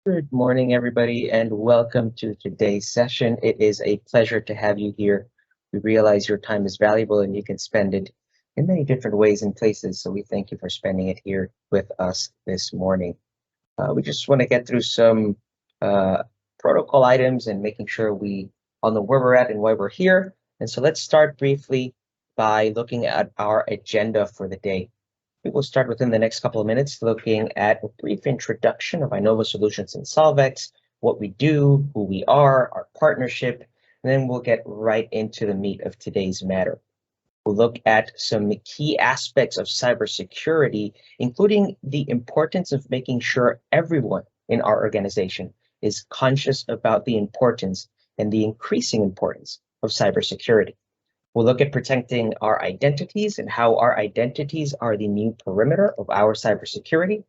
Good morning, everybody, and welcome to today's session. It is a pleasure to have you here. We realize your time is valuable and you can spend it in many different ways and places. So we thank you for spending it here with us this morning. We just want to get through some uh, protocol items and making sure we all know where we're at and why we're here. And so let's start briefly by looking at our agenda for the day. We will start within the next couple of minutes looking at a brief introduction of Inova Solutions and Solvex, what we do, who we are, our partnership, and then we'll get right into the meat of today's matter. We'll look at some key aspects of cybersecurity, including the importance of making sure everyone in our organization is conscious about the importance and the increasing importance of cybersecurity. We'll look at protecting our identities and how our identities are the new perimeter of our cybersecurity.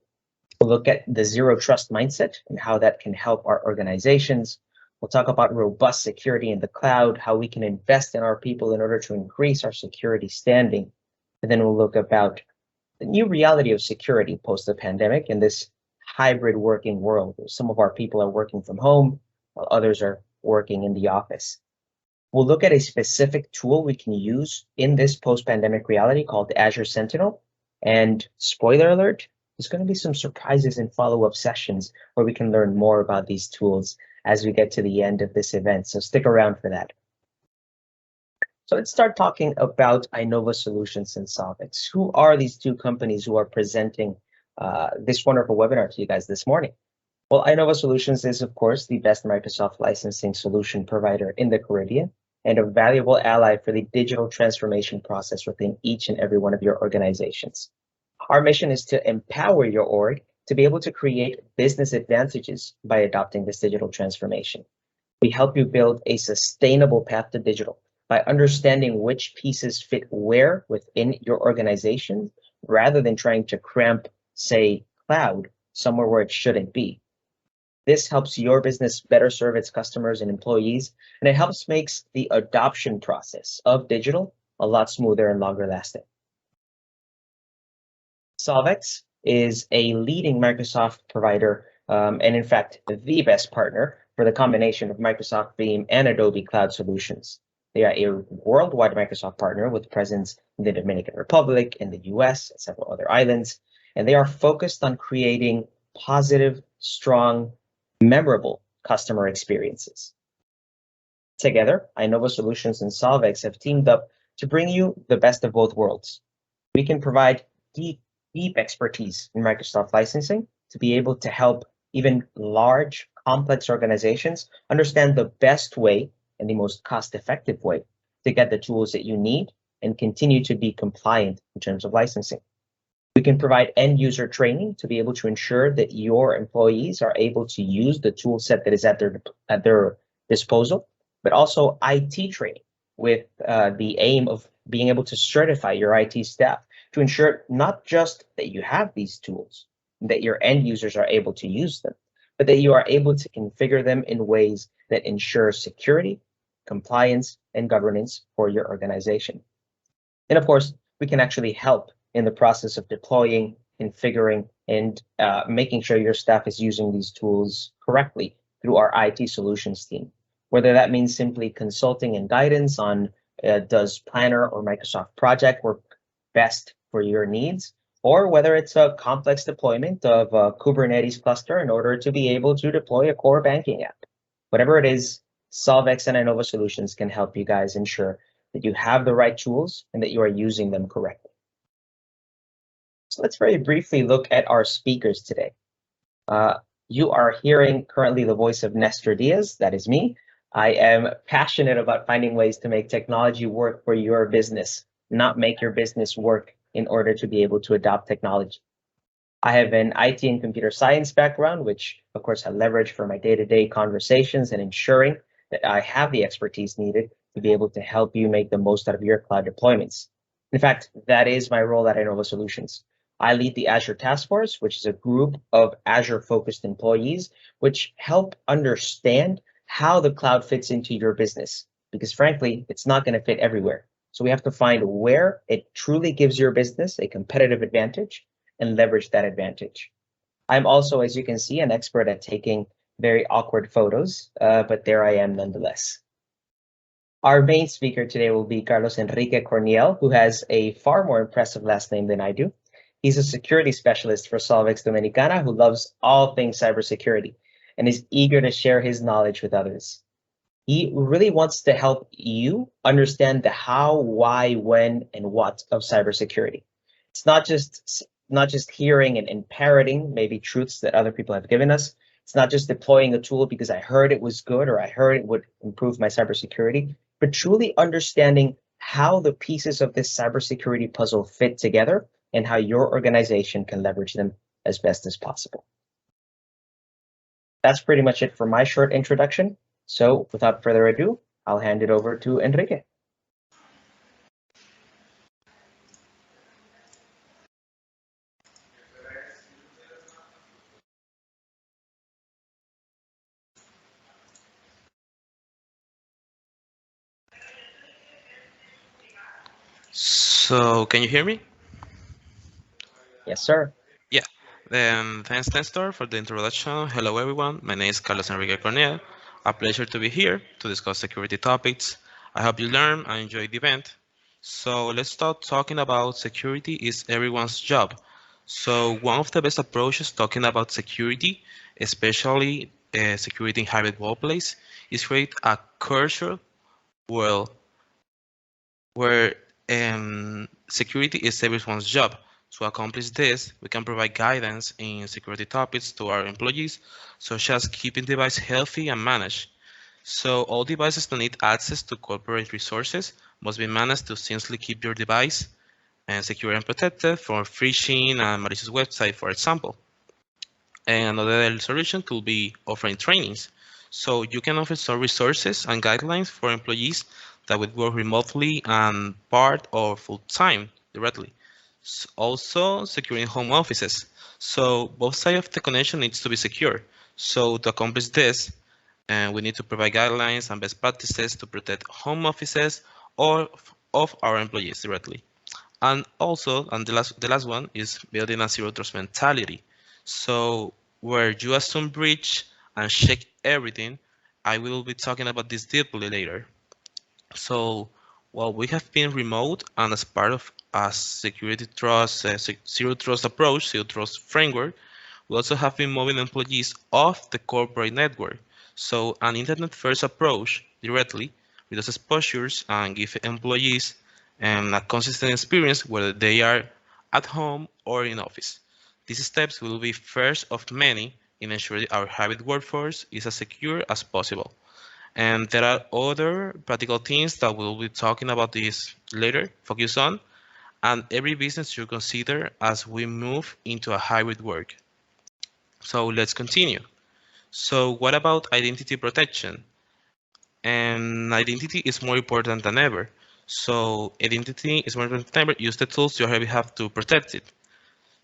We'll look at the zero trust mindset and how that can help our organizations. We'll talk about robust security in the cloud, how we can invest in our people in order to increase our security standing. And then we'll look about the new reality of security post the pandemic in this hybrid working world where some of our people are working from home while others are working in the office. We'll look at a specific tool we can use in this post-pandemic reality called the Azure Sentinel. And spoiler alert, there's going to be some surprises in follow-up sessions where we can learn more about these tools as we get to the end of this event. So stick around for that. So let's start talking about Inova Solutions and Solvex. Who are these two companies who are presenting this wonderful webinar to you guys this morning? Well, Inova Solutions is, of course, the best Microsoft licensing solution provider in the Caribbean and a valuable ally for the digital transformation process within each and every one of your organizations. Our mission is to empower your org to be able to create business advantages by adopting this digital transformation. We help you build a sustainable path to digital by understanding which pieces fit where within your organization, rather than trying to cramp, say, cloud somewhere where it shouldn't be. This helps your business better serve its customers and employees, and it helps makes the adoption process of digital a lot smoother and longer lasting. Solvex is a leading Microsoft provider, and in fact, the best partner for the combination of Microsoft Veeam and Adobe Cloud Solutions. They are a worldwide Microsoft partner with presence in the Dominican Republic, in the US, and several other islands, and they are focused on creating positive, strong, memorable customer experiences. Together, Inova Solutions and Solvex have teamed up to bring you the best of both worlds. We can provide deep expertise in Microsoft licensing to be able to help even large, complex organizations understand the best way and the most cost-effective way to get the tools that you need and continue to be compliant in terms of licensing. We can provide end user training to be able to ensure that your employees are able to use the tool set that is at their disposal, but also IT training with the aim of being able to certify your IT staff to ensure not just that you have these tools, that your end users are able to use them, but that you are able to configure them in ways that ensure security, compliance, and governance for your organization. And of course, we can actually help in the process of deploying, configuring, and making sure your staff is using these tools correctly through our IT solutions team. Whether that means simply consulting and guidance on does Planner or Microsoft Project work best for your needs, or whether it's a complex deployment of a Kubernetes cluster in order to be able to deploy a core banking app. Whatever it is, Solvex and Inova Solutions can help you guys ensure that you have the right tools and that you are using them correctly. So let's very briefly look at our speakers today. You are hearing currently the voice of Nestor Diaz, that is me. I am passionate about finding ways to make technology work for your business, not make your business work in order to be able to adopt technology. I have an IT and computer science background, which of course I leverage for my day-to-day conversations and ensuring that I have the expertise needed to be able to help you make the most out of your cloud deployments. In fact, that is my role at Inova Solutions. I lead the Azure Task Force, which is a group of Azure-focused employees, which help understand how the cloud fits into your business, because frankly, it's not going to fit everywhere. So we have to find where it truly gives your business a competitive advantage and leverage that advantage. I'm also, as you can see, an expert at taking very awkward photos, but there I am nonetheless. Our main speaker today will be Carlos Enrique Corniel, who has a far more impressive last name than I do. He's a security specialist for Solvex Dominicana who loves all things cybersecurity and is eager to share his knowledge with others. He really wants to help you understand the how, why, when, and what of cybersecurity. It's not just hearing and parroting maybe truths that other people have given us. It's not just deploying a tool because I heard it was good or I heard it would improve my cybersecurity, but truly understanding how the pieces of this cybersecurity puzzle fit together and how your organization can leverage them as best as possible. That's pretty much it for my short introduction. So without further ado, I'll hand it over to Enrique. So, can you hear me? Yes, sir. Yeah. Thanks, Nestor, for the introduction. Hello, everyone. My name is Carlos Enrique Cornel. A pleasure to be here to discuss security topics. I hope you learn and enjoy the event. So, let's start talking about security is everyone's job. So, one of the best approaches talking about security, especially security in hybrid workplace, is create a culture well where security is everyone's job. To accomplish this, we can provide guidance in security topics to our employees, such as keeping device healthy and managed. So all devices that need access to corporate resources must be managed to seamlessly keep your device and secure and protected from phishing and malicious website, for example. And another solution could be offering trainings. So you can offer some resources and guidelines for employees that would work remotely and part or full time directly. Also, securing home offices. So both sides of the connection needs to be secure. So to accomplish this, we need to provide guidelines and best practices to protect home offices or of our employees directly. And also, and the last one is building a zero trust mentality. So where you assume breach and check everything, I will be talking about this deeply later. So while we have been remote and as part of a security trust, zero trust approach, zero trust framework, we also have been moving employees off the corporate network. So an internet-first approach directly reduces exposures and give employees a consistent experience whether they are at home or in office. These steps will be first of many in ensuring our hybrid workforce is as secure as possible. And there are other practical things that we'll be talking about this later, focus on, and every business should consider as we move into a hybrid work. So let's continue. So what about identity protection? And identity is more important than ever. So identity is more important than ever. Use the tools you already have to protect it.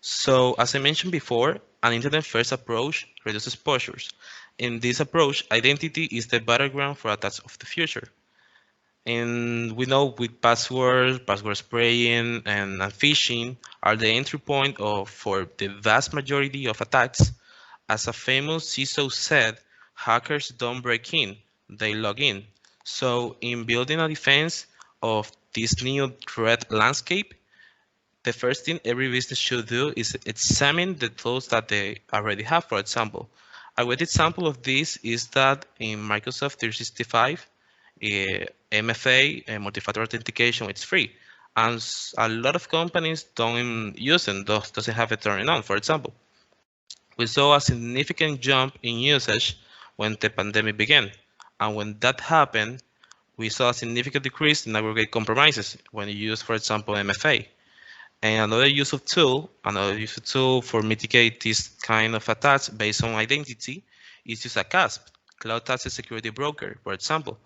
So as I mentioned before, an internet-first approach reduces exposures. In this approach, identity is the battleground for attacks of the future. And we know with passwords, password spraying, and phishing are the entry point for the vast majority of attacks. As a famous CISO said, hackers don't break in, they log in. So in building a defense of this new threat landscape, the first thing every business should do is examine the tools that they already have. For example, a good example of this is that in Microsoft 365, MFA, multi-factor authentication, it's free. And a lot of companies don't use it, doesn't have it turned on, for example. We saw a significant jump in usage when the pandemic began. And when that happened, we saw a significant decrease in aggregate compromises when you use, for example, MFA. And another use of tool for mitigate this kind of attacks based on identity is use a CASP, Cloud Asset Security Broker, for example.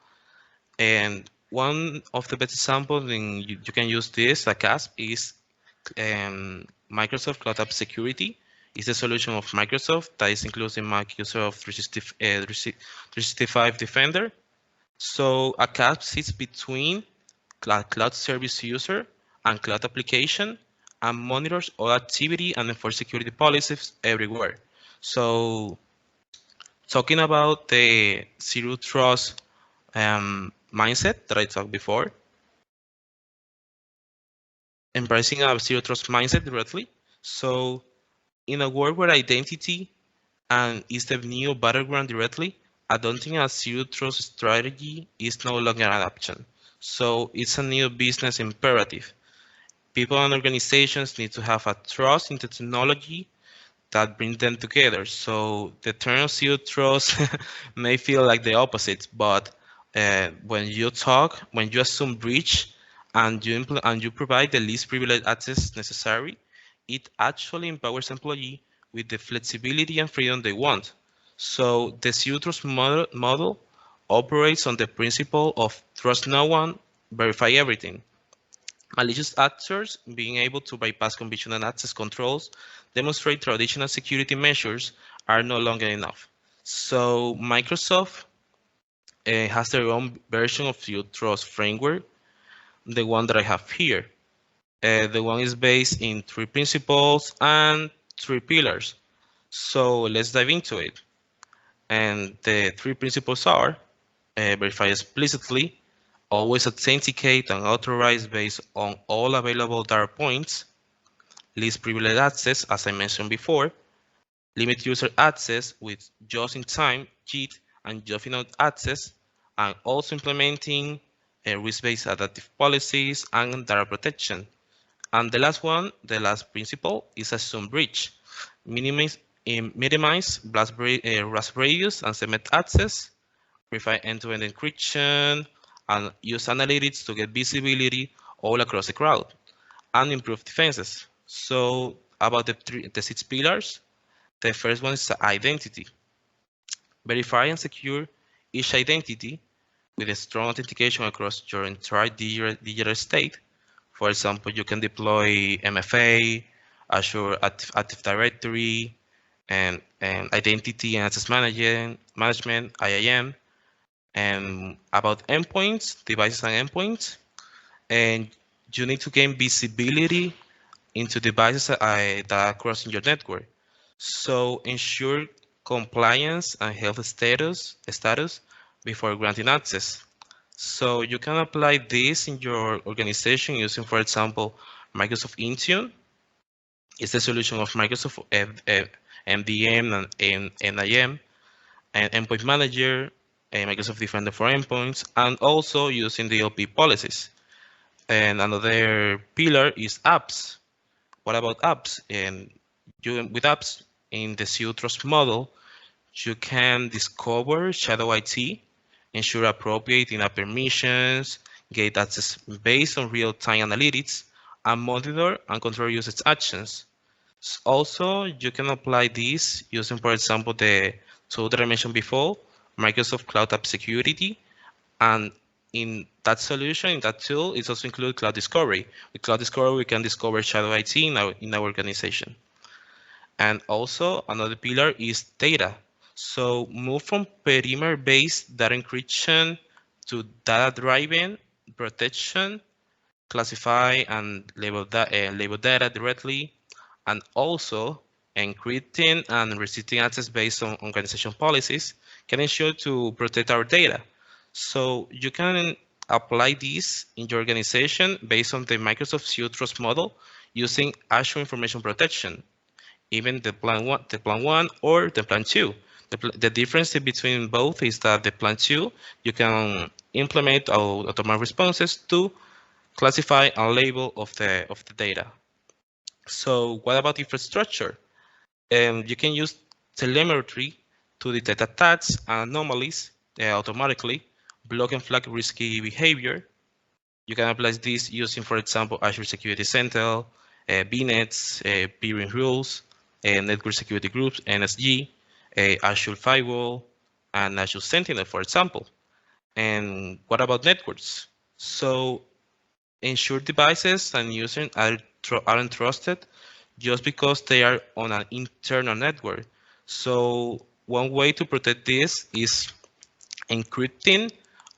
And one of the best examples in you can use this, a CASP, is Microsoft Cloud App Security. It's a solution of Microsoft that is included in Microsoft 365 Defender. So a CASP sits between cloud service user and cloud application and monitors all activity and enforce security policies everywhere. So talking about the zero trust mindset that I talked before, embracing a zero trust mindset directly. So in a world where identity and is the new battleground directly, adopting a zero trust strategy is no longer an option. So it's a new business imperative. People and organizations need to have a trust in the technology that bring them together. So the term zero trust may feel like the opposite, but when you assume breach and you provide the least privileged access necessary, it actually empowers employee with the flexibility and freedom they want. So the zero trust model operates on the principle of trust no one, verify everything. Malicious actors, being able to bypass conviction and access controls, demonstrate traditional security measures are no longer enough. So Microsoft has their own version of Zero Trust framework, the one that I have here. The one is based in three principles and three pillars. So let's dive into it. And the three principles are verify explicitly, always authenticate and authorize based on all available data points, least privileged access, as I mentioned before, limit user access with just-in-time, JIT, and just-enough access, and also implementing risk-based adaptive policies and data protection. And the last one, the last principle, is assume breach. Minimize blast radius and segment access, provide end-to-end encryption, and use analytics to get visibility all across the crowd and improve defenses. So about the six pillars, the first one is identity. Verify and secure each identity with a strong authentication across your entire digital state. For example, you can deploy MFA, Azure Active Directory, and Identity and Access Management, IAM, and about endpoints, devices and endpoints. And you need to gain visibility into devices that are crossing your network. So ensure compliance and health status before granting access. So you can apply this in your organization using, for example, Microsoft Intune. It's the solution of Microsoft MDM and NIM and Endpoint Manager, and Microsoft Defender for Endpoints, and also using the LP policies. And another pillar is apps. What about apps? And with apps in the Zero Trust model, you can discover shadow IT, ensure appropriate in-app permissions, get access based on real-time analytics, and monitor and control usage actions. Also, you can apply this using, for example, the tool that I mentioned before, Microsoft Cloud App Security, and in that solution, in that tool, it also includes Cloud Discovery. With Cloud Discovery, we can discover shadow IT in our organization. And also another pillar is data. So move from perimeter-based data encryption to data-driven protection, classify and label data directly, and also encrypting and restricting access based on organization policies can ensure to protect our data. So you can apply this in your organization based on the Microsoft Zero Trust model using Azure Information Protection, even the plan one or the plan two. The difference between both is that the plan two, you can implement automatic responses to classify and label of the data. So what about infrastructure? You can use telemetry to detect attacks and anomalies automatically, block and flag risky behavior. You can apply this using, for example, Azure Security Sentinel, VNets, peering rules, network security groups, NSG, Azure Firewall, and Azure Sentinel, for example. And what about networks? So ensure devices and users aren't trusted just because they are on an internal network. So one way to protect this is encrypting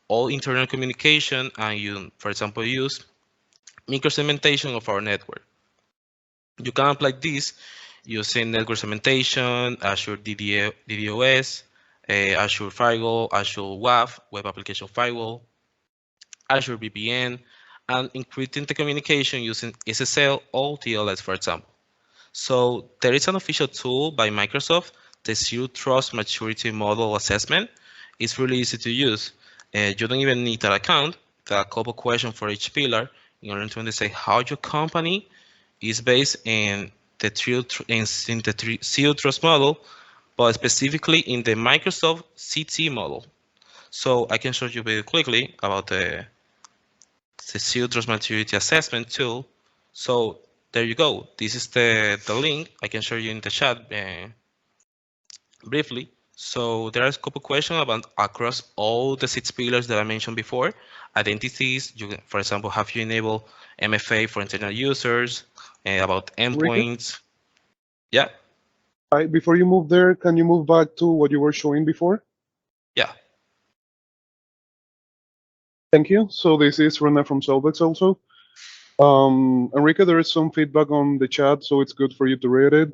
all internal communication and you, for example, use microsegmentation of our network. You can apply this using network segmentation, Azure DDoS, Azure Firewall, Azure WAF, Web Application Firewall, Azure VPN, and encrypting the communication using SSL or TLS, for example. So there is an official tool by Microsoft, the Zero Trust Maturity Model Assessment. It's really easy to use. You don't even need an account. There are a couple questions for each pillar in order to understand how your company is based in the Zero Trust model, but specifically in the Microsoft CT model. So I can show you very quickly about the Zero Trust Maturity Assessment tool. So there you go. This is the link. I can show you in the chat briefly. So there are a couple questions about across all the 6 pillars that I mentioned before. Identities, for example, have you enabled MFA for internal users? About Enrique, endpoints. Yeah, before you move there, can you move back to what you were showing before? yeah, Thank you. So this is Rena from Solvex also. Enrique, there is some feedback on the chat, so it's good for you to read it.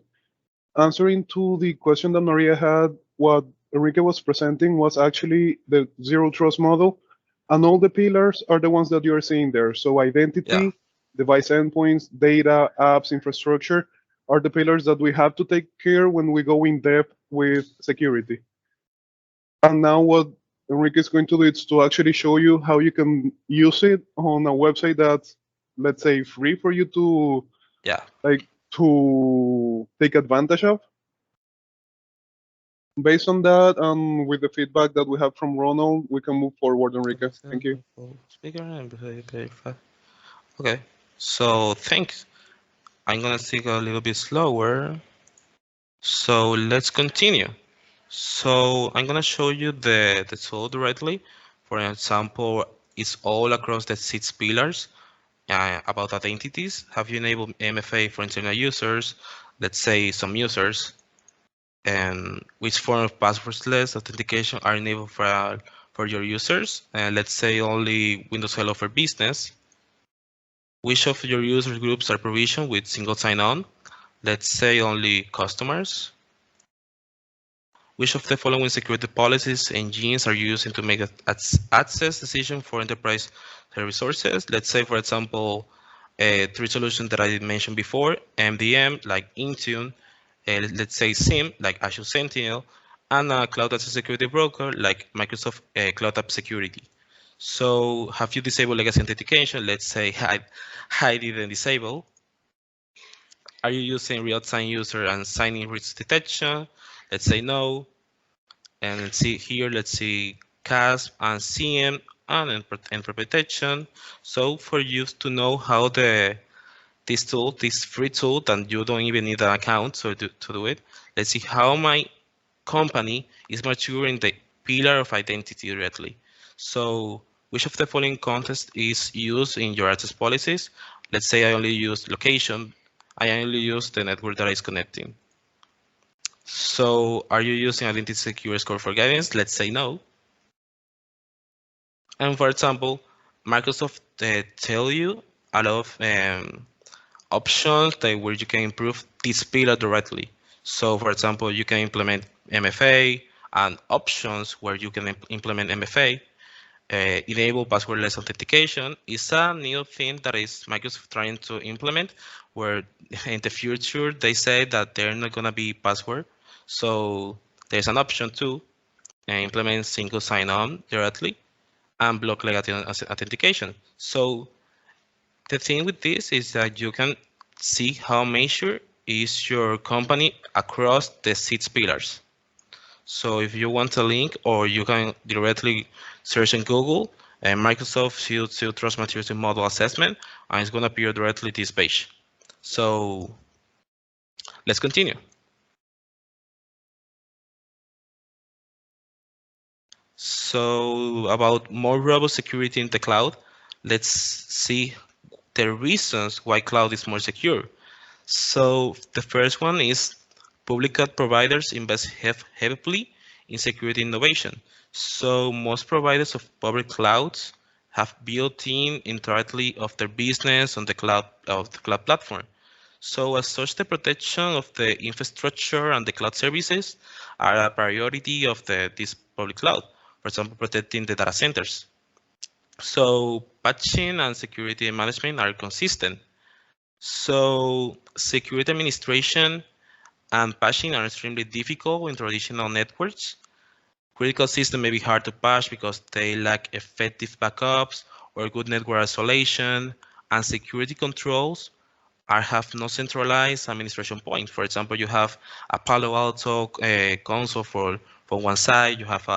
Answering to the question that Maria had, what Enrique was presenting was actually the zero trust model, and all the pillars are the ones that you are seeing there. So identity, yeah, device endpoints, data, apps, infrastructure are the pillars that we have to take care when we go in depth with security. And now what Enrique is going to do is to actually show you how you can use it on a website that's, let's say, free for you to yeah. like to take advantage of. Based on that, and with the feedback that we have from Ronald, we can move forward, Enrique. Thank you. Speaker and verify. Okay, so thanks. I'm gonna speak a little bit slower. So let's continue. So I'm gonna show you the tool directly. For example, it's all across the 6 pillars about identities. Have you enabled MFA for internal users? Let's say some users. And which form of passwordless authentication are enabled for your users? And let's say only Windows Hello for Business. Which of your user groups are provisioned with single sign-on? Let's say only customers. Which of the following security policies and genes are used to make an access decision for enterprise resources? Let's say, for example, 3 solutions that I mentioned before, MDM, like Intune, let's say SIEM, like Azure Sentinel, and a cloud access security broker, like Microsoft Cloud App Security. So have you disabled legacy authentication? Let's say I didn't disable. Are you using real-time user and signing risk detection? Let's say no. And let's see here, let's see CASP and CM and endpoint protection. So for you to know how this tool, this free tool that you don't even need an account to do it, let's see how my company is maturing the pillar of identity directly. So which of the following context is used in your access policies? Let's say I only use location. I only use the network that is connecting. So are you using identity secure score for guidance? Let's say no. And for example, Microsoft tell you a lot of options that where you can improve this pillar directly. So for example, you can implement MFA and options where you can implement MFA. Enable passwordless authentication is a new thing that is Microsoft trying to implement, where in the future they say that they're not gonna be password. So there's an option to implement single sign-on directly and block legacy authentication. So the thing with this is that you can see how mature is your company across the 6 pillars. So if you want a link, or you can directly search in Google Microsoft Zero Trust Maturity Model Assessment, and it's going to appear directly this page. So let's continue. So about more robust security in the cloud, let's see the reasons why cloud is more secure. So the first one is public cloud providers invest heavily in security innovation. So most providers of public clouds have built in entirely of their business on the cloud platform. So as such, the protection of the infrastructure and the cloud services are a priority of this public cloud. For example, protecting the data centers. So patching and security management are consistent. So security administration and patching are extremely difficult in traditional networks. Critical systems may be hard to patch because they lack effective backups or good network isolation, and security controls have no centralized administration point. For example, you have a Palo Alto console for one side, you have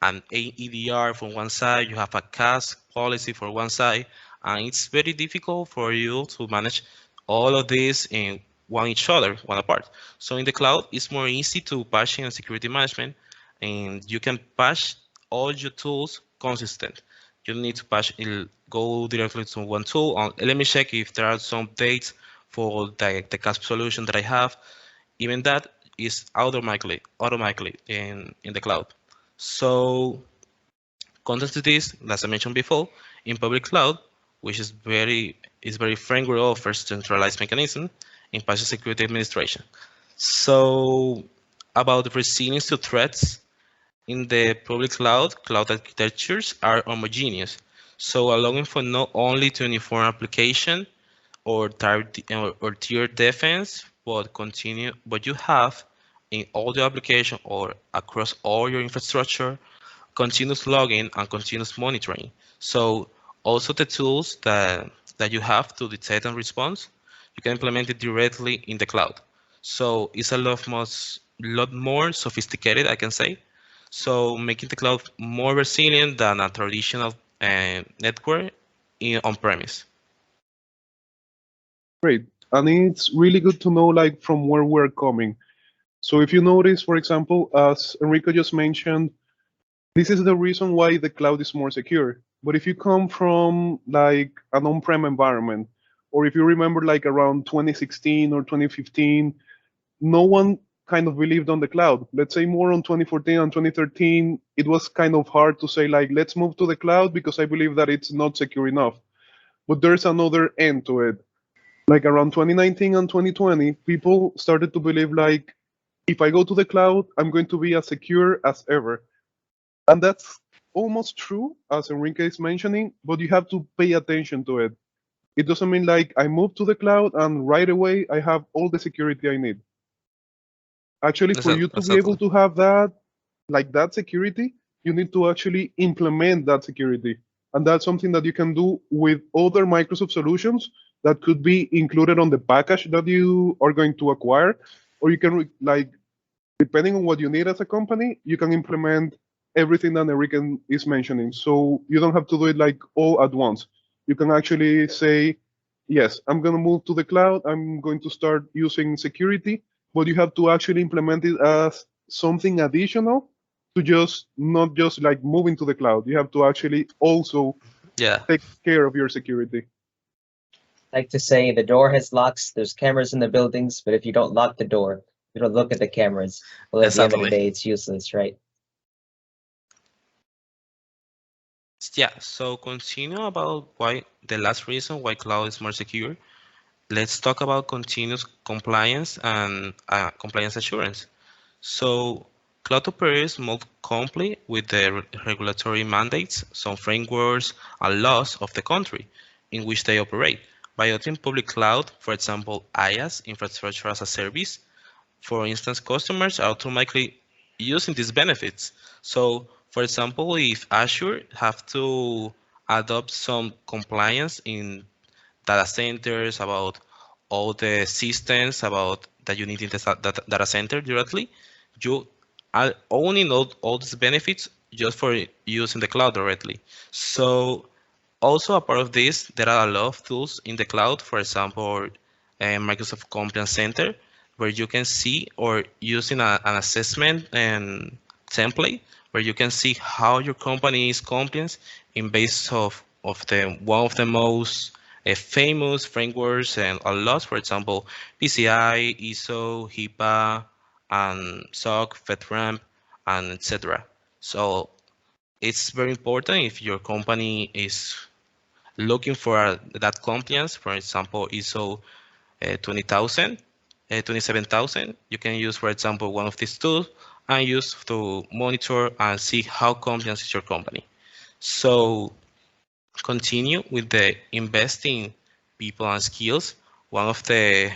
an EDR from one side, you have a CAS policy for one side, and it's very difficult for you to manage all of this in one each other, one apart. So in the cloud, it's more easy to patching and security management, and you can patch all your tools consistent. You don't need to go directly to one tool. Let me check if there are some updates for the CASP solution that I have. Even that is automatically in the cloud. So context to this, as I mentioned before, in public cloud, which is very friendly, offers centralized mechanism in patch security administration. So about the resilience to threats in the public cloud architectures are homogeneous. So allowing for not only to uniform application or tier defense, but you have in all the application or across all your infrastructure continuous logging and continuous monitoring. So also the tools that you have to detect and respond, you can implement it directly in the cloud. So it's a lot more sophisticated, I can say. So making the cloud more resilient than a traditional network on premise. Great. And it's really good to know like from where we're coming. So if you notice, for example, as Enrico just mentioned, this is the reason why the cloud is more secure. But if you come from like an on-prem environment, or if you remember like around 2016 or 2015, no one kind of believed on the cloud. Let's say more on 2014 and 2013, it was kind of hard to say like, let's move to the cloud because I believe that it's not secure enough. But there's another end to it. Like around 2019 and 2020, people started to believe like, if I go to the cloud, I'm going to be as secure as ever. And that's almost true, as Enrique is mentioning, but you have to pay attention to it. It doesn't mean like I move to the cloud and right away I have all the security I need. Actually, for you to be able Exactly. to have that, like that security, you need to actually implement that security. And that's something that you can do with other Microsoft solutions that could be included on the package that you are going to acquire. Or you can, like, depending on what you need as a company, you can implement everything that Enrique is mentioning. So you don't have to do it like all at once. You can actually say, yes, I'm going to move to the cloud. I'm going to start using security, but you have to actually implement it as something additional to just not just like moving to the cloud. You have to actually also Yeah, take care of your security. Like to say the door has locks, there's cameras in the buildings, but if you don't lock the door, you don't look at the cameras, well, at the end of the exactly. day, it's useless, right? Yeah, so continue about why the last reason why cloud is more secure. Let's talk about continuous compliance and compliance assurance. So cloud operators move comply with the regulatory mandates, some frameworks and laws of the country in which they operate. By adopting public cloud, for example, IaaS, infrastructure as a service, for instance, customers are automatically using these benefits. So, for example, if Azure have to adopt some compliance in data centers about all the systems about that you need in the data center directly, you are owning all these benefits just for using the cloud directly. So also, a part of this, there are a lot of tools in the cloud, for example, Microsoft Compliance Center, where you can see or using an assessment and template where you can see how your company is compliant in base of the one of the most famous frameworks and a lot, for example, PCI, ISO, HIPAA, and SOC, FedRAMP, and etc. So it's very important if your company is looking for that compliance, for example, ISO 20,000, 27,000. You can use, for example, one of these tools and use to monitor and see how compliant is your company. So continue with the investing people and skills. One of the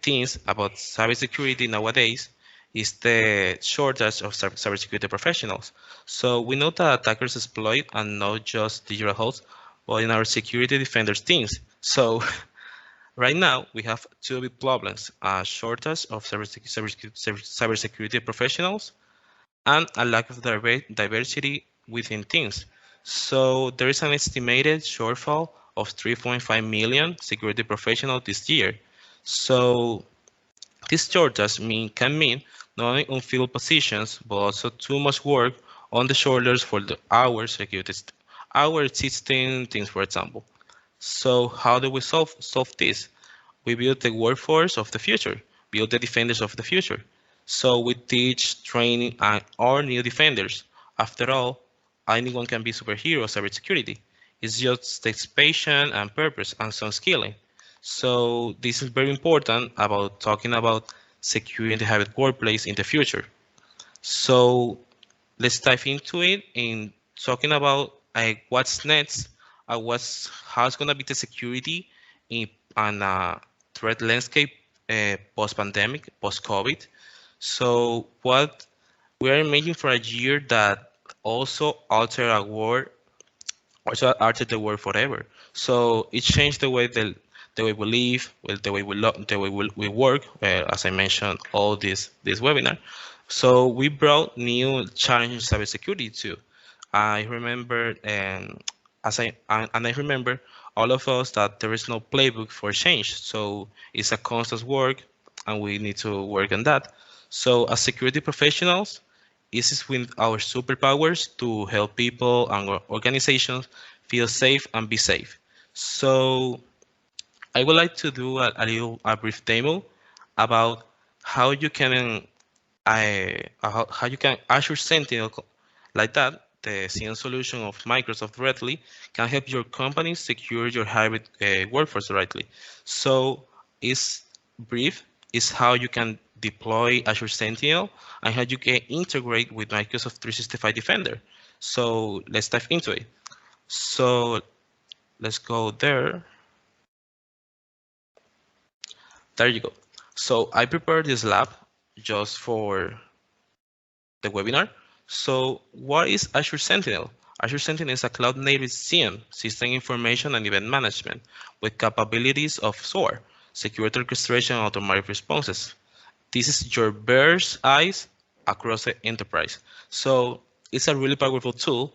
things about cybersecurity nowadays is the shortage of cybersecurity professionals. So we know that attackers exploit and not just digital hosts, but in our security defenders teams. So right now we have two big problems: a shortage of cybersecurity professionals and a lack of diversity within teams. So there is an estimated shortfall of 3.5 million security professionals this year. So this shortage can mean not only unfilled positions, but also too much work on the shoulders for our our existing teams, for example. So how do we solve this? We build the workforce of the future, build the defenders of the future. So we teach, training, and our new defenders. After all, anyone can be superhero of cybersecurity. It's just takes patience and purpose and some skilling. So this is very important about talking about securing the hybrid workplace in the future. So let's dive into it in talking about what's next, how it's gonna be the security in on a threat landscape post-pandemic, post-COVID. So what we are imagining for a year that also alter our world, also altered the world forever. So it changed the way we live, well, the way the way we work. As I mentioned, all this webinar. So we brought new challenges in cybersecurity too. I remember, and I remember all of us that there is no playbook for change. So it's a constant work, and we need to work on that. So as security professionals, this is with our superpowers to help people and organizations feel safe and be safe. So I would like to do a brief demo about how you can how you can Azure Sentinel like that. The CN solution of Microsoft directly can help your company secure your hybrid workforce directly. So it's brief is how you can deploy Azure Sentinel and how you can integrate with Microsoft 365 Defender. So let's dive into it. So let's go there. There you go. So I prepared this lab just for the webinar. So what is Azure Sentinel? Azure Sentinel is a cloud-native SIEM, system information and event management, with capabilities of SOAR, security orchestration and automatic responses. This is your bird's eyes across the enterprise. So it's a really powerful tool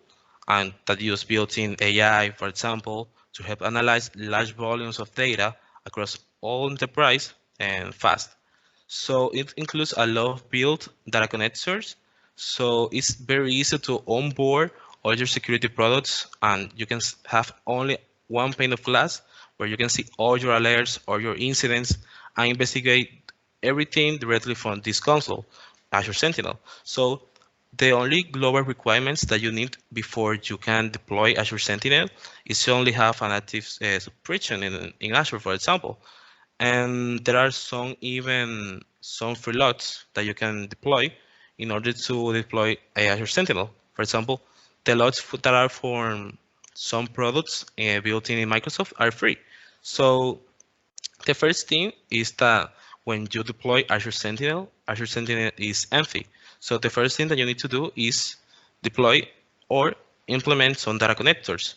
and that uses built-in AI, for example, to help analyze large volumes of data across all enterprise and fast. So it includes a lot of built data connectors. So it's very easy to onboard all your security products, and you can have only one pane of glass where you can see all your alerts, all your incidents, and investigate everything directly from this console, Azure Sentinel. So the only global requirements that you need before you can deploy Azure Sentinel is to only have an active subscription in Azure, for example. And there are some free lots that you can deploy in order to deploy Azure Sentinel. For example, the lots that are for some products built in Microsoft are free. So the first thing is that when you deploy Azure Sentinel is empty. So the first thing that you need to do is deploy or implement some data connectors.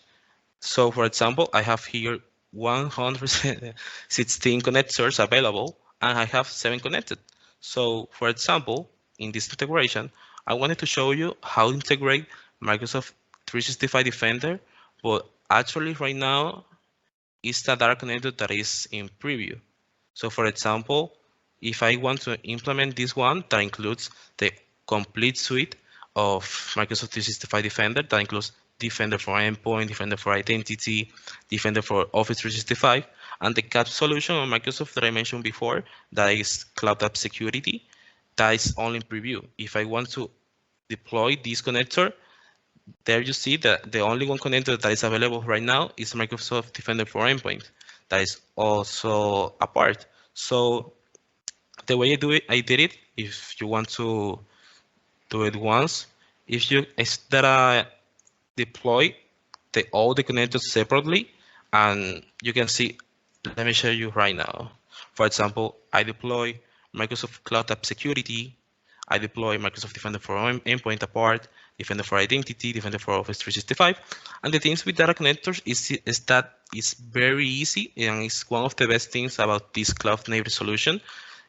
So for example, I have here 116 connectors available and I have 7 connected. So for example, in this integration, I wanted to show you how to integrate Microsoft 365 Defender, but actually right now it's the data connector that is in preview. So for example, if I want to implement this one that includes the complete suite of Microsoft 365 Defender, that includes Defender for Endpoint, Defender for Identity, Defender for Office 365, and the CAP solution of Microsoft that I mentioned before, that is Cloud App Security, that is only in preview. If I want to deploy this connector, there you see that the only one connector that is available right now is Microsoft Defender for Endpoint. that is also a part. So the way I did it, if you want to do it once, if you instead deploy all the connectors separately, and you can see, let me show you right now. For example, I deploy Microsoft Cloud App Security, I deploy Microsoft Defender for Endpoint apart, Defender for Identity, Defender for Office 365. And the things with data connectors is that it's very easy, and it's one of the best things about this cloud native solution,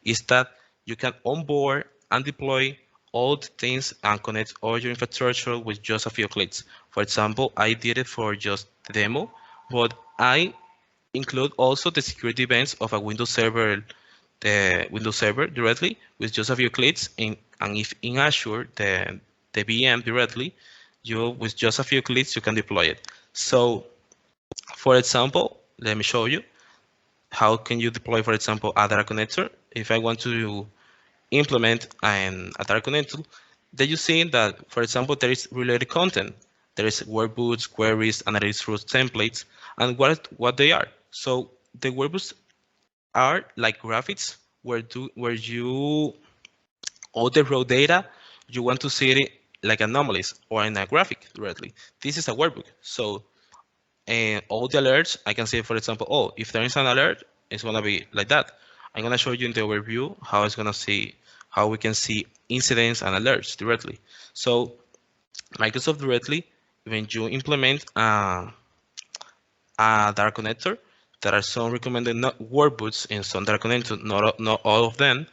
is that you can onboard and deploy all the things and connect all your infrastructure with just a few clicks. For example, I did it for just the demo, but I include also the security events of a Windows Server, the Windows Server directly with just a few clicks. And if in Azure, the VM directly, you with just a few clicks you can deploy it. So, for example, let me show you how can you deploy, for example, a data connector. If I want to implement a data connector, then you see that, for example, there is related content. There is workbooks, queries, analytics rules, templates, and what they are. So the workbooks are like graphics where you all the raw data you want to see it like anomalies or in a graphic directly. This is a workbook. So all the alerts, I can say, for example, oh, if there is an alert, it's gonna be like that. I'm gonna show you in the overview how we can see incidents and alerts directly. So Microsoft directly, when you implement a data connector, there are some recommended workbooks in some data connector, not all of them.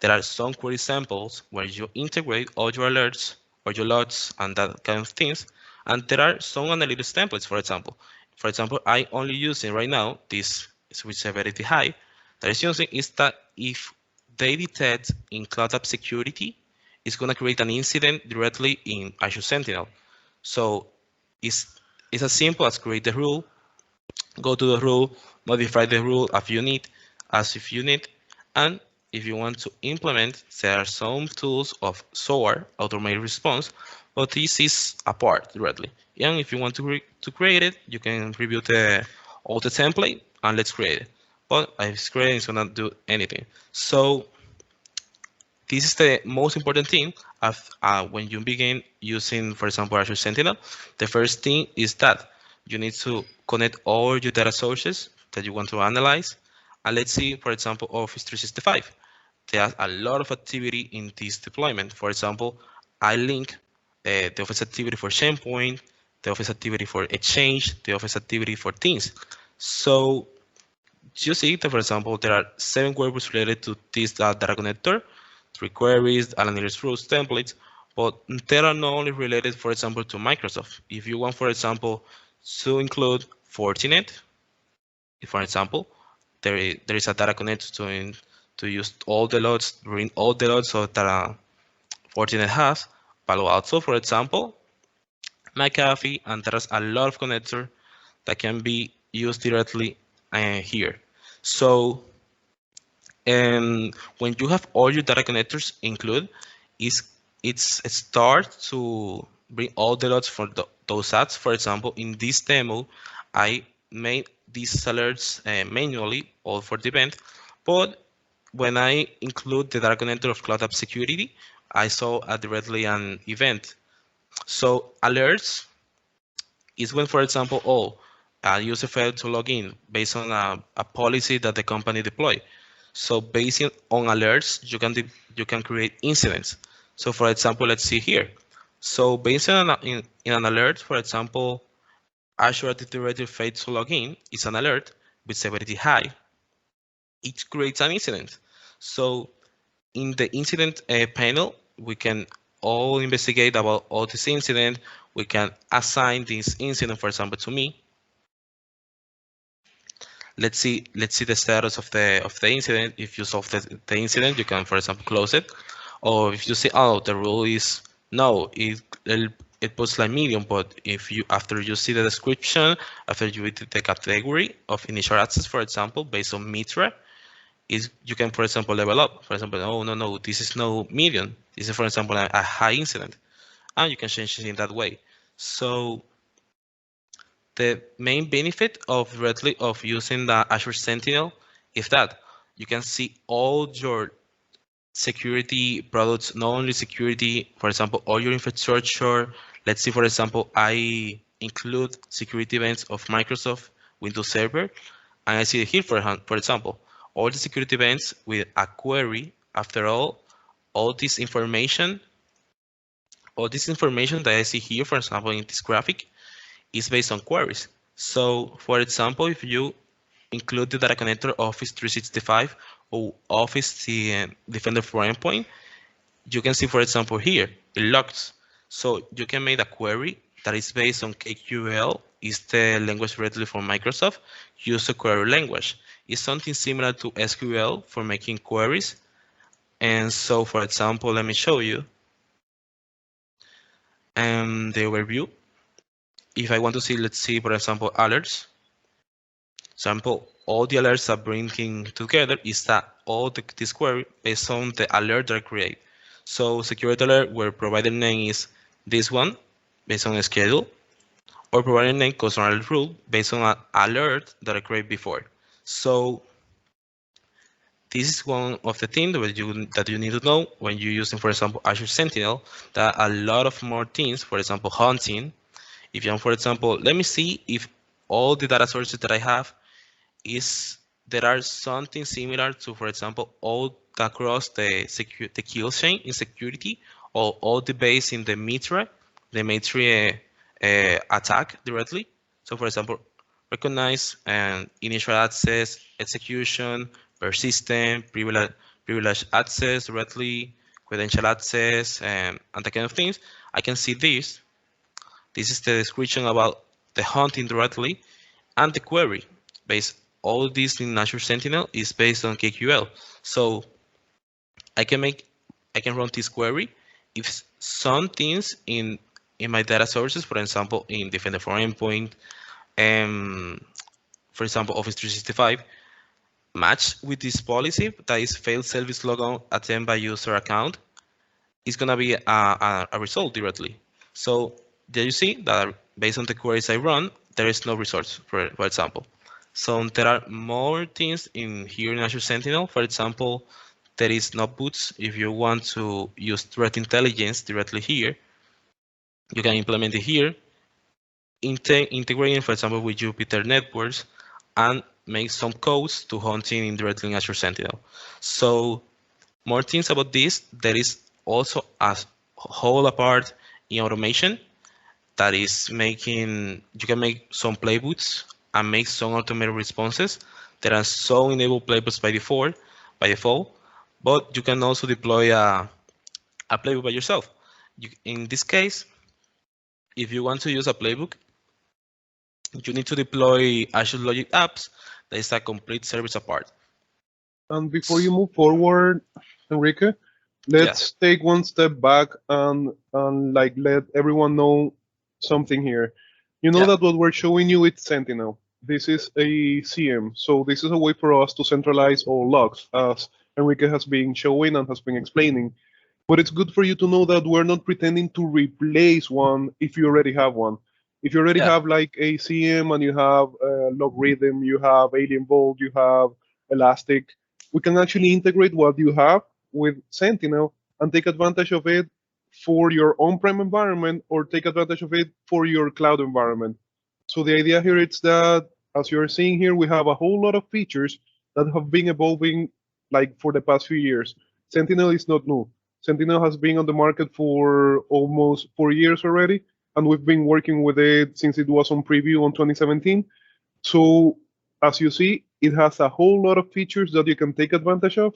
There are some query samples where you integrate all your alerts or your logs and that kind of things. And there are some analytics templates, for example. For example, I only using right now this with severity high. That is using is that if they detect in Cloud App Security, it's going to create an incident directly in Azure Sentinel. So it's as simple as create the rule, go to the rule, modify the rule if you need, and if you want to implement, there are some tools of SOAR, automated response, but this is apart directly. And if you want to create it, you can review all the template and let's create it. But if creating is gonna do anything. So this is the most important thing when you begin using, for example, Azure Sentinel. The first thing is that you need to connect all your data sources that you want to analyze. And let's see, for example, Office 365. There's a lot of activity in this deployment. For example, I link the Office activity for SharePoint, the Office activity for Exchange, the Office activity for Teams. So you see that, for example, there are 7 workbooks related to this data connector, 3 queries, analytics rules, templates, but they are not only related, for example, to Microsoft. If you want, for example, to include Fortinet, for example, there is a data connector to use all the loads, bring all the loads so that Fortinet has. Palo Alto, for example, McAfee, and there's a lot of connector that can be used directly here. So when you have all your data connectors included, it's start to bring all the loads for those ads. For example, in this demo, I made these alerts manually, all for the event, but when I include the data connector of Cloud App Security, I saw directly an event. So alerts is when, for example, a user failed to log in based on a policy that the company deployed. So based on alerts, you can create incidents. So for example, let's see here. So based on in an alert, for example, Azure Active Directory failed to log in is an alert with severity high. It creates an incident. So in the incident panel, we can all investigate about all this incident. We can assign this incident, for example, to me. Let's see the status of the incident. If you solve the incident, you can, for example, close it. Or if you say, oh, the rule is no, it puts like medium, but if you after you see the description, after you read the category of initial access, for example, based on Mitra, is you can, for example, level up. For example, oh no, this is no medium. This is, for example, a high incident, and you can change it in that way. So the main benefit of directly of using the Azure Sentinel is that you can see all your security products, not only security, for example, all your infrastructure. Let's see, for example, I include security events of Microsoft Windows Server, and I see here, for example, all the security events with a query. After all this information that I see here, for example, in this graphic, is based on queries. So, for example, if you include the data connector Office 365 or Office Defender for Endpoint, you can see, for example, here, it logs. So you can make a query that is based on KQL, is the language directly from Microsoft, use a query language. It's something similar to SQL for making queries. And so, for example, let me show you the overview. If I want to see, let's see, for example, alerts. Example, all the alerts that bringing together is that all this query based on the alert that I create. So security alert where provider name is this one based on a schedule, or provider name customer alert rule based on an alert that I create before. So this is one of the things that you need to know when you're using, for example, Azure Sentinel. That a lot of more things, for example, hunting. If you, for example, let me see if all the data sources that I have is there are something similar to, for example, all across the kill chain in security, or all the base in the Mitre attack directly. So, for example, recognize and initial access, execution, persistent, privilege access directly, credential access, and that kind of things. I can see this. This is the description about the hunting directly, and the query based all this in Azure Sentinel is based on KQL. So I can run this query if some things in my data sources, for example, in Defender for Endpoint, and for example, Office 365, match with this policy that is failed service logon attempt by user account, is gonna be a result directly. So there you see that based on the queries I run, there is no results, for example. So there are more things in here in Azure Sentinel. For example, there is notebooks. If you want to use threat intelligence directly here, you can implement it here, integrating, for example, with Jupyter networks, and make some codes to hunting directly in Azure Sentinel. So more things about this, there is also a whole apart in automation that is making, you can make some playbooks and make some automated responses. There are some enabled playbooks by default, but you can also deploy a playbook by yourself. In this case, if you want to use a playbook, you need to deploy Azure Logic Apps. That is a complete service apart. And before you move forward, Enrique, let's take one step back and like let everyone know something here. You know that what we're showing you is Sentinel. This is a CM, so this is a way for us to centralize all logs, as Enrique has been showing and has been explaining. But it's good for you to know that we're not pretending to replace one if you already have one. If you already have like a CM and you have Logarithm, you have Alien Vault, you have Elastic, we can actually integrate what you have with Sentinel and take advantage of it for your on-prem environment or take advantage of it for your cloud environment. So the idea here is that, as you're seeing here, we have a whole lot of features that have been evolving like for the past few years. Sentinel is not new. Sentinel has been on the market for almost 4 years already, and we've been working with it since it was on preview on 2017. So as you see, it has a whole lot of features that you can take advantage of,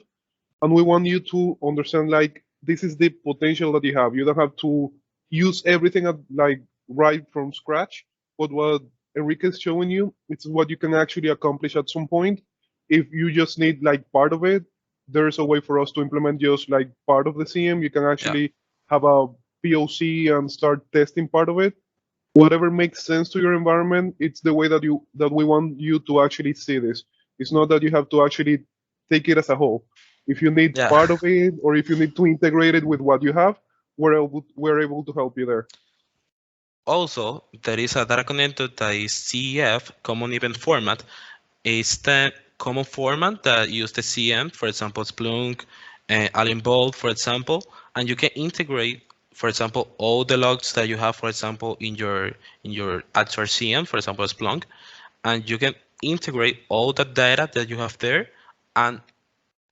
and we want you to understand like this is the potential that you have. You don't have to use everything like right from scratch, but what Enrique is showing you, it's what you can actually accomplish at some point. If you just need like part of it, there's a way for us to implement just like part of the CM. You can actually have a POC and start testing part of it. Whatever makes sense to your environment, it's the way that we want you to actually see this. It's not that you have to actually take it as a whole. If you need part of it, or if you need to integrate it with what you have, we're able to help you there. Also, there is a data connector that is CEF, common event format. It's the common format that use the CM, for example, Splunk, Alien Bolt, for example, and you can integrate, for example, all the logs that you have, for example, in your Azure CM, for example, Splunk, and you can integrate all the data that you have there and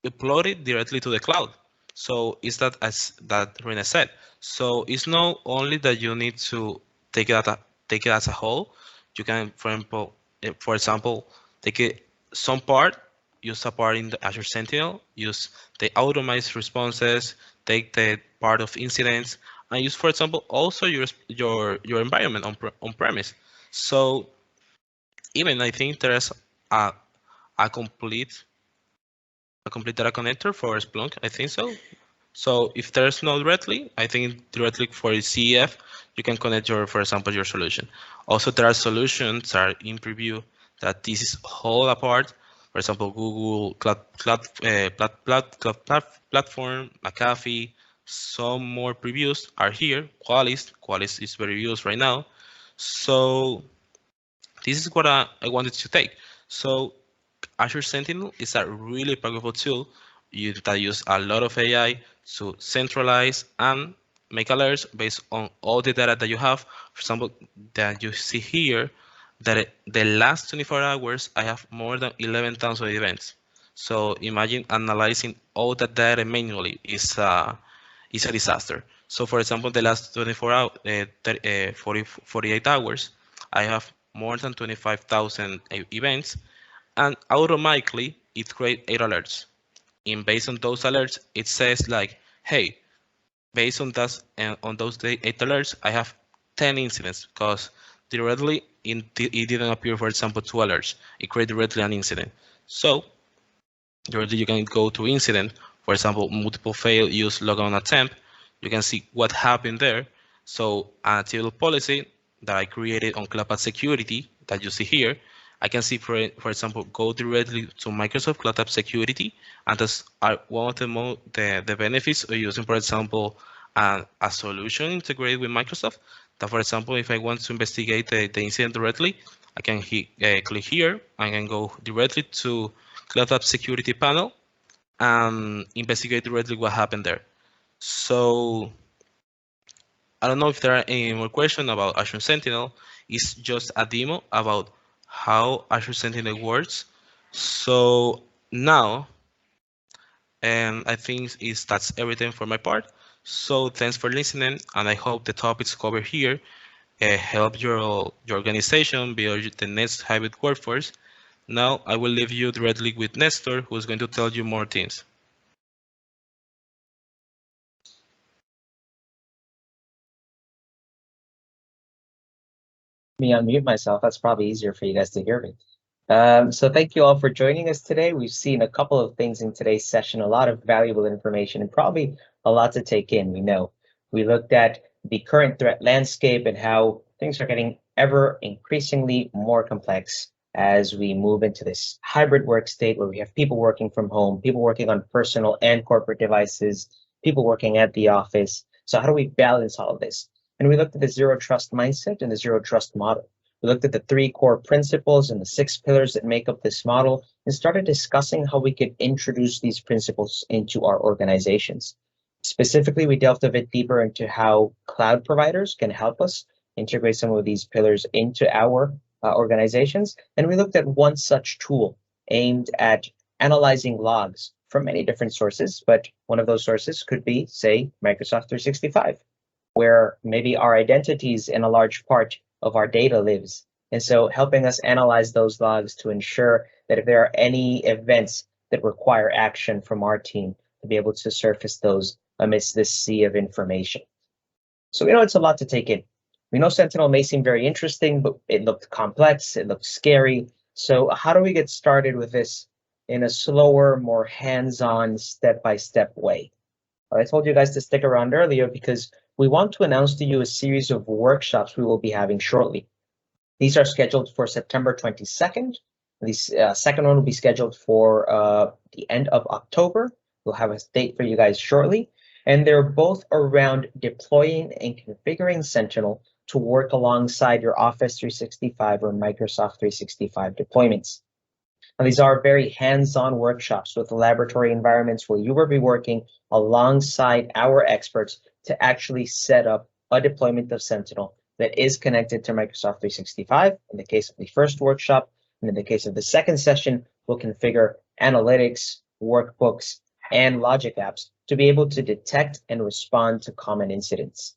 upload it directly to the cloud. So it's that as that Rena said. So it's not only that you need to take it take it as a whole. You can, for example, take it some part, use a part in the Azure Sentinel, use the automized responses, take the part of incidents, and use, for example, also your environment on premise. So even I think there's a a complete a complete data connector for Splunk. I think so. So if there's no directly, I think directly for CEF, you can connect your, for example, your solution. Also, there are solutions that are in preview that this is all apart. For example, Google Cloud Platform, McAfee. Some more previews are here. Qualys is very used right now. So this is what I wanted to take. So Azure Sentinel is a really powerful tool that use a lot of AI to centralize and make alerts based on all the data that you have. For example, that you see here, that the last 24 hours, I have more than 11,000 events. So imagine analyzing all that data manually is a disaster. So for example, the last 24 hours, 48 hours, I have more than 25,000 events, and automatically it creates 8 alerts. And based on those alerts, it says like, hey, based on those 8 alerts, I have 10 incidents because directly it didn't appear, for example, 2 alerts. It created directly an incident. So directly you can go to incident, for example, multiple fail use logon attempt. You can see what happened there. So a table policy that I created on Cloud Security that you see here, I can see, for example, go directly to Microsoft Cloud App Security, and that's one of the benefits of using, for example, a solution integrated with Microsoft. That, for example, if I want to investigate the incident directly, I can click here. I can go directly to Cloud App Security panel and investigate directly what happened there. So I don't know if there are any more questions about Azure Sentinel. It's just a demo about how Azure Sentinel works. So now, and I think that's everything for my part. So thanks for listening, and I hope the topics covered here help your organization build the next hybrid workforce. Now I will leave you directly with Nestor, who's going to tell you more things. Me unmute myself. That's probably easier for you guys to hear me. So thank you all for joining us today. We've seen a couple of things in today's session, a lot of valuable information and probably a lot to take in. We know we looked at the current threat landscape and how things are getting ever increasingly more complex as we move into this hybrid work state where we have people working from home, people working on personal and corporate devices, people working at the office. So how do we balance all of this? And we looked at the zero trust mindset and the zero trust model. We looked at the 3 core principles and the 6 pillars that make up this model and started discussing how we could introduce these principles into our organizations. Specifically, we delved a bit deeper into how cloud providers can help us integrate some of these pillars into our organizations. And we looked at one such tool aimed at analyzing logs from many different sources, but one of those sources could be, say, Microsoft 365, where maybe our identities in a large part of our data lives. And so helping us analyze those logs to ensure that if there are any events that require action from our team, to be able to surface those amidst this sea of information. So we know it's a lot to take in. We know Sentinel may seem very interesting, but it looked complex, it looked scary. So how do we get started with this in a slower, more hands-on, step-by-step way? Well, I told you guys to stick around earlier because we want to announce to you a series of workshops we will be having shortly. These are scheduled for September 22nd. The second one will be scheduled for the end of October. We'll have a date for you guys shortly. And they're both around deploying and configuring Sentinel to work alongside your Office 365 or Microsoft 365 deployments. Now, these are very hands-on workshops with laboratory environments where you will be working alongside our experts to actually set up a deployment of Sentinel that is connected to Microsoft 365. In the case of the first workshop, and in the case of the second session, we'll configure analytics, workbooks, and logic apps to be able to detect and respond to common incidents.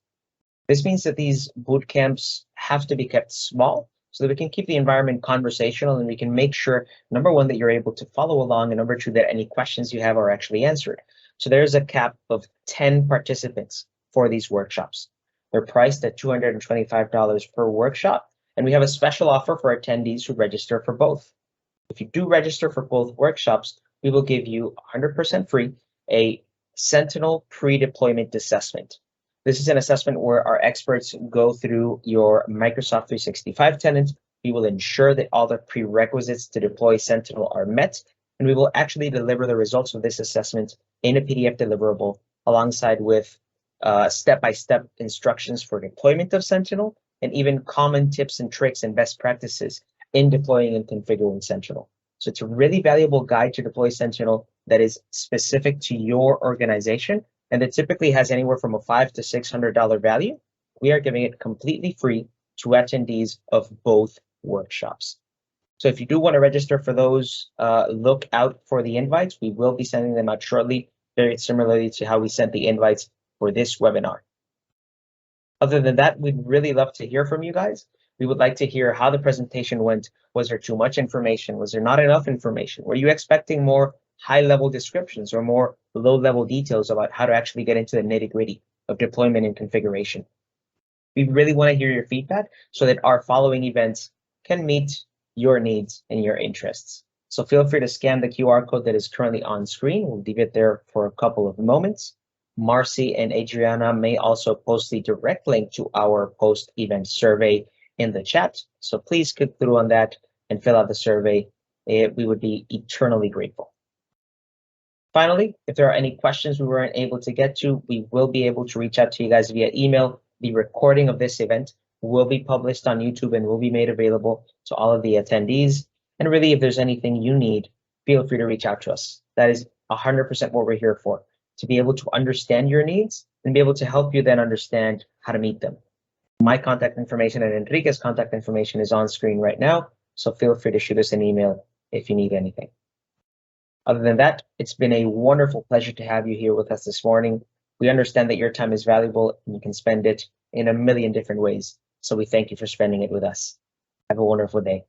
This means that these boot camps have to be kept small so that we can keep the environment conversational and we can make sure, number one, that you're able to follow along, and number two, that any questions you have are actually answered. So there's a cap of 10 participants for these workshops. They're priced at $225 per workshop, and we have a special offer for attendees who register for both. If you do register for both workshops, we will give you 100% free a Sentinel pre-deployment assessment. This is an assessment where our experts go through your Microsoft 365 tenant. We will ensure that all the prerequisites to deploy Sentinel are met, and we will actually deliver the results of this assessment in a PDF deliverable alongside with step-by-step instructions for deployment of Sentinel and even common tips and tricks and best practices in deploying and configuring Sentinel. So it's a really valuable guide to deploy Sentinel that is specific to your organization, and it typically has anywhere from a $500 to $600 value. We are giving it completely free to attendees of both workshops. So if you do want to register for those, look out for the invites. We will be sending them out shortly, very similarly to how we sent the invites for this webinar. Other than that, we'd really love to hear from you guys. We would like to hear how the presentation went. Was there too much information? Was there not enough information? Were you expecting more high-level descriptions or more low-level details about how to actually get into the nitty-gritty of deployment and configuration? We really want to hear your feedback so that our following events can meet your needs and your interests. So feel free to scan the QR code that is currently on screen. We'll leave it there for a couple of moments. Marcy and Adriana may also post the direct link to our post-event survey in the chat. So please click through on that and fill out the survey. We would be eternally grateful. Finally, if there are any questions we weren't able to get to, we will be able to reach out to you guys via email. The recording of this event will be published on YouTube and will be made available to all of the attendees. And really, if there's anything you need, feel free to reach out to us. That is 100% what we're here for, to be able to understand your needs and be able to help you then understand how to meet them. My contact information and Enrique's contact information is on screen right now, so feel free to shoot us an email if you need anything. Other than that, it's been a wonderful pleasure to have you here with us this morning. We understand that your time is valuable and you can spend it in a million different ways, so we thank you for spending it with us. Have a wonderful day.